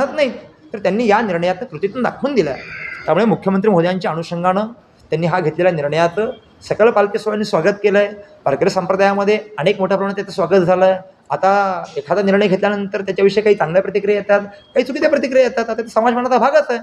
आणत नाहीत, तर त्यांनी या निर्णयात कृतीतून दाखवून दिलं आहे. त्यामुळे मुख्यमंत्री महोदयांच्या अनुषंगानं त्यांनी हा घेतलेल्या निर्णयात सकल पालखी सोहळ्यांनी स्वागत केलं आहे. वारकरी संप्रदायामध्ये अनेक मोठ्या प्रमाणात त्याचं स्वागत झालं आहे. आता एखादा निर्णय घेतल्यानंतर त्याच्याविषयी काही चांगल्या प्रतिक्रिया येतात, काही चुकीच्या प्रतिक्रिया येतात. आता ते समाजमानाचा भागच आहे.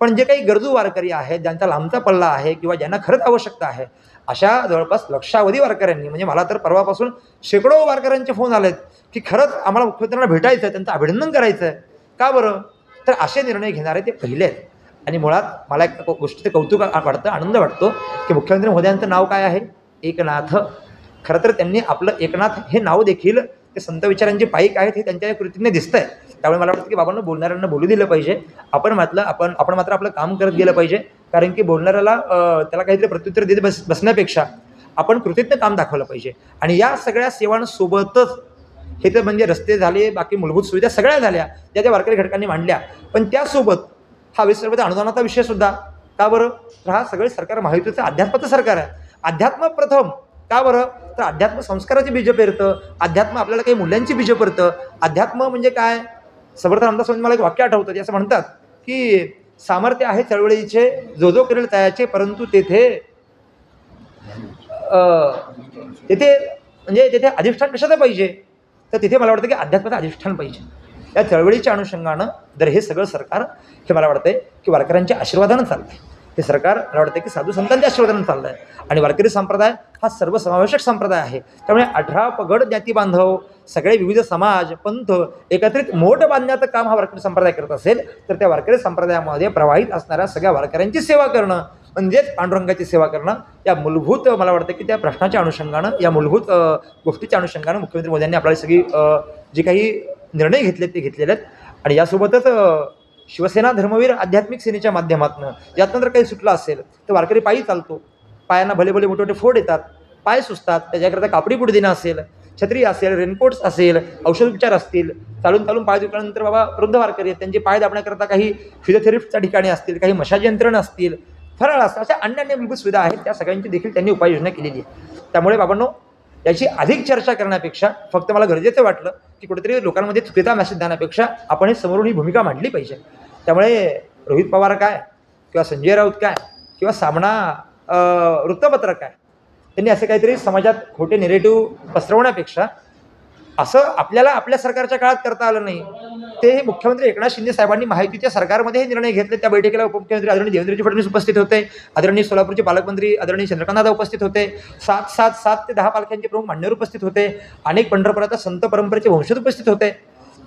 पण जे काही गरजू वारकरी आहेत, ज्यांचा लांबचा पल्ला आहे किंवा ज्यांना खरंच आवश्यकता आहे, अशा जवळपास लक्षावधी वारकऱ्यांनी, म्हणजे मला तर परवापासून शेकडो वारकऱ्यांचे फोन आलेत की खरंच आम्हाला मुख्यमंत्र्यांना भेटायचं आहे, त्यांचं अभिनंदन करायचं आहे. का बरं? तर असे निर्णय घेणारे ते पहिले आहेत. आणि मुळात मला एक गोष्टीचं कौतुक वाटतं, आनंद वाटतो की मुख्यमंत्री महोदयांचं नाव काय आहे? एकनाथ. खरं तर त्यांनी आपलं एकनाथ हे नाव देखील ते संत विचारांचे पाईक आहेत हे त्यांच्या या कृतीने दिसतंय. त्यामुळे मला वाटतं की बाबांना बोलणाऱ्यांना बोलू दिलं पाहिजे. आपण मात्र आपलं काम करत गेलं पाहिजे. कारण की बोलणाऱ्याला त्याला काहीतरी प्रत्युत्तर देत बसण्यापेक्षा आपण कृतीतनं काम दाखवलं पाहिजे. आणि या सगळ्या सेवांसोबतच हे तर म्हणजे रस्ते झाले, बाकी मूलभूत सुविधा सगळ्या झाल्या ज्या त्या वारकरी घटकांनी मांडल्या, पण त्यासोबत हा विसर्जित अनुदानाचा विषय सुद्धा. का बरं? तर हा सगळे सरकार महायुतीचं अध्यात्माचं सरकार आहे. अध्यात्म प्रथम. का बरं? तर अध्यात्म संस्काराची बीजं पेरतं, अध्यात्म आपल्याला काही मूल्यांची बीजं पेरतं. अध्यात्म म्हणजे काय? समर्थ रामदास स्वामी मला एक वाक्य आठवतं, ते असं म्हणतात की सामर्थ्य आहे चळवळीचे, जो जो करेल तयाचे, परंतु तेथे म्हणजे तेथे अधिष्ठान कशाचं पाहिजे? तर तिथे मला वाटतं की अध्यात्माचं अधिष्ठान पाहिजे. या चळवळीच्या अनुषंगानं जर हे सगळं सरकार हे मला वाटतंय की वारकऱ्यांच्या आशीर्वादानं चाललं आहे. हे सरकार मला वाटतं की साधू संतांच्या आशीर्वादानं चाललं आहे. आणि वारकरी संप्रदाय हा सर्वसमावेशक संप्रदाय आहे. त्यामुळे 18 पगड ज्ञाती बांधव, सगळे विविध समाज, पंथ एकत्रित मोठ बांधण्याचं काम हा वारकरी संप्रदाय करत असेल, तर त्या वारकरी संप्रदायामध्ये प्रवाहित असणाऱ्या सगळ्या वारकऱ्यांची सेवा करणं म्हणजेच पांडुरंगाची सेवा करणं, या मूलभूत मला वाटतं की त्या प्रश्नाच्या अनुषंगानं, या मूलभूत गोष्टीच्या अनुषंगानं मुख्यमंत्री मोदयांनी आपल्याला सगळी जी काही निर्णय घेतले ते घेतलेले आहेत. आणि यासोबतच शिवसेना धर्मवीर आध्यात्मिक सेनेच्या माध्यमातून यातनं जर काही सुटलं असेल तर वारकरी पायी चालतो, पायांना भले भले मोठे मोठे फोड येतात, पाय सुचतात, त्याच्याकरता कापडी पुढे देणं असेल, छत्री असेल, रेनकोट्स असेल, औषधोपचार असतील, चालून चालून पाय दुखल्यानंतर बाबा वृद्ध वारकरी आहेत, त्यांचे पाय दाबण्याकरता काही फिजिओथेरपिस्टच्या ठिकाणी असतील, काही मशाज यंत्रणं असतील, फराळ असतात, अशा अन्य मूलभूत सुविधा आहेत, त्या सगळ्यांची देखील त्यांनी उपाययोजना केलेली आहे. त्यामुळे बाबांनो, याची अधिक चर्चा करण्यापेक्षा फक्त मला गरजेचं वाटलं की कुठेतरी लोकांमध्ये चुकीचा मेसेज देण्यापेक्षा आपण हे समोरून ही भूमिका मांडली पाहिजे. त्यामुळे रोहित पवार काय किंवा संजय राऊत काय किंवा सामना वृत्तपत्रक काय, त्यांनी असे काहीतरी समाजात खोटे नेरेटिव्ह पसरवण्यापेक्षा असं आपल्याला आपल्या सरकारच्या काळात करता आलं नाही. ते मुख्यमंत्री एकनाथ शिंदे साहेबांनी महायुतीच्या सरकारमध्ये हे निर्णय घेतले. त्या बैठकीला उपमुख्यमंत्री आदरणीय देवेंद्रजी फडणवीस उपस्थित होते, आदरणीय सोलापूरचे पालकमंत्री आदरणीय चंद्रकांतदादा उपस्थित होते, 7 ते 10 पालख्यांचे प्रमुख मान्यवर उपस्थित होते, अनेक पंढरपुराच्या संत परंपरेचे वंशज उपस्थित होते.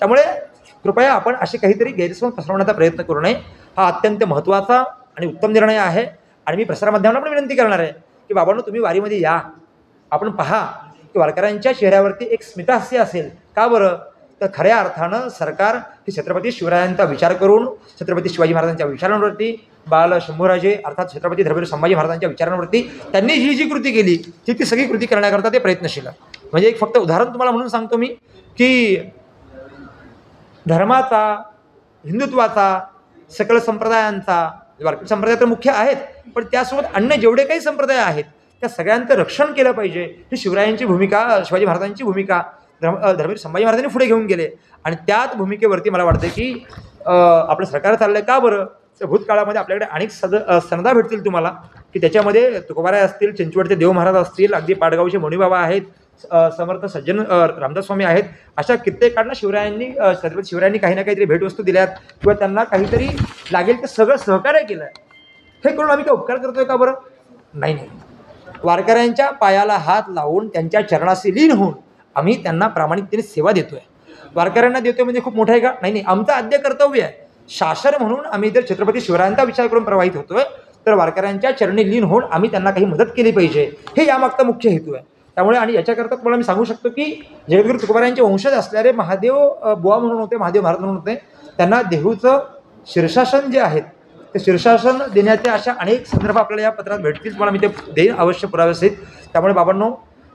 त्यामुळे कृपया आपण असे काहीतरी गैरसमज पसरवण्याचा प्रयत्न करू नये. हा अत्यंत महत्त्वाचा आणि उत्तम निर्णय आहे. आणि मी प्रसारमाध्यमांना पण विनंती करणार आहे की बाबांनो, तुम्ही वारीमध्ये या, आपण पहा की वारकऱ्यांच्या चेहऱ्यावरती एक स्मितहास्य असेल. का बरं? तर खऱ्या अर्थानं सरकार हे छत्रपती शिवरायांचा विचार करून, छत्रपती शिवाजी महाराजांच्या विचारांवरती, बाल शंभूराजे अर्थात छत्रपती धर्मवीर संभाजी महाराजांच्या विचारांवरती त्यांनी ही जी कृती केली ती सगळी कृती करण्याकरता ते प्रयत्नशील आहे. म्हणजे एक फक्त उदाहरण तुम्हाला म्हणून सांगतो मी की धर्माचा, हिंदुत्वाचा, सकल संप्रदायांचा, वारकरी संप्रदाय तर मुख्य आहेत, पण त्यासोबत अन्य जेवढे काही संप्रदाय आहेत त्या सगळ्यांचं रक्षण केलं पाहिजे. ही शिवरायांची भूमिका, शिवाजी महाराजांची भूमिका धर्मवीर संभाजी महाराजांनी पुढे घेऊन गेले. आणि त्याच भूमिकेवरती मला वाटतं की आपलं सरकार चाललं आहे. का बरं? तर भूतकाळामध्ये आपल्याकडे अनेक सनदा भेटतील तुम्हाला की त्याच्यामध्ये तुकोबाराय असतील, चिंचवडचे देव महाराज असतील, अगदी पाडगावचे मोनीबाबा आहेत, समर्थ सज्जन रामदास स्वामी आहेत. अशा कित्येकांना शिवरायांनी काही ना काहीतरी भेटवस्तू दिल्यात किंवा त्यांना काहीतरी लागेल ते सगळं सहकार्य केलं आहे. हे करून आम्ही काय उपकार करतोय का बरं? नाही. वारकऱ्यांच्या पायाला हात लावून त्यांच्या चरणाशी लीन होऊन आम्ही त्यांना प्रामाणिकतेने सेवा देतोय. वारकऱ्यांना देतोय म्हणजे खूप मोठं आहे का? नाही. आमचं आद्य कर्तव्य आहे. शासन म्हणून आम्ही जर छत्रपती शिवरायांचा विचार करून प्रवाहित होतोय तर वारकऱ्यांच्या चरणी लीन होऊन आम्ही त्यांना काही मदत केली पाहिजे, हे यामागचा मुख्य हेतू आहे. त्यामुळे आणि याच्याकरता तुम्हाला मी सांगू शकतो की जगद्गुरू तुकोबारायांचे वंशज असणारे महादेव बुवा म्हणून होते, महादेव महाराज म्हणून होते, त्यांना देहूचं शीर्षासन जे आहेत ते शीर्षासन देण्याचे अशा अनेक संदर्भ आपल्याला या पत्रात भेटतील. तुम्हाला मी ते देईन अवश्य पुराव्यासहित. त्यामुळे बाबांनो,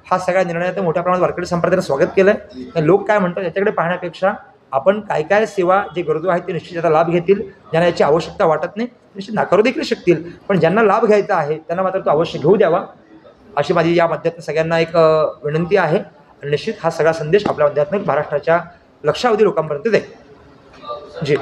हा सगळ्या निर्णयाचं मोठ्या प्रमाणात वारकरी संप्रदायानं स्वागत केलं आहे. लोक काय म्हणतात याच्याकडे पाहण्यापेक्षा आपण काय काय सेवा जे गरजू आहेत ते निश्चित याचा लाभ घेतील. ज्यांना याची आवश्यकता वाटत नाही निश्चित नाकारू देखील शकतील, पण ज्यांना लाभ घ्यायचा आहे त्यांना मात्र तो अवश्य घेऊ द्यावा, अशी माझी या माध्यमातून सगळ्यांना एक विनंती आहे. आणि निश्चित हा सगळा संदेश आपल्या माध्यमातून महाराष्ट्राच्या लक्षावधी लोकांपर्यंत जाईल. जी.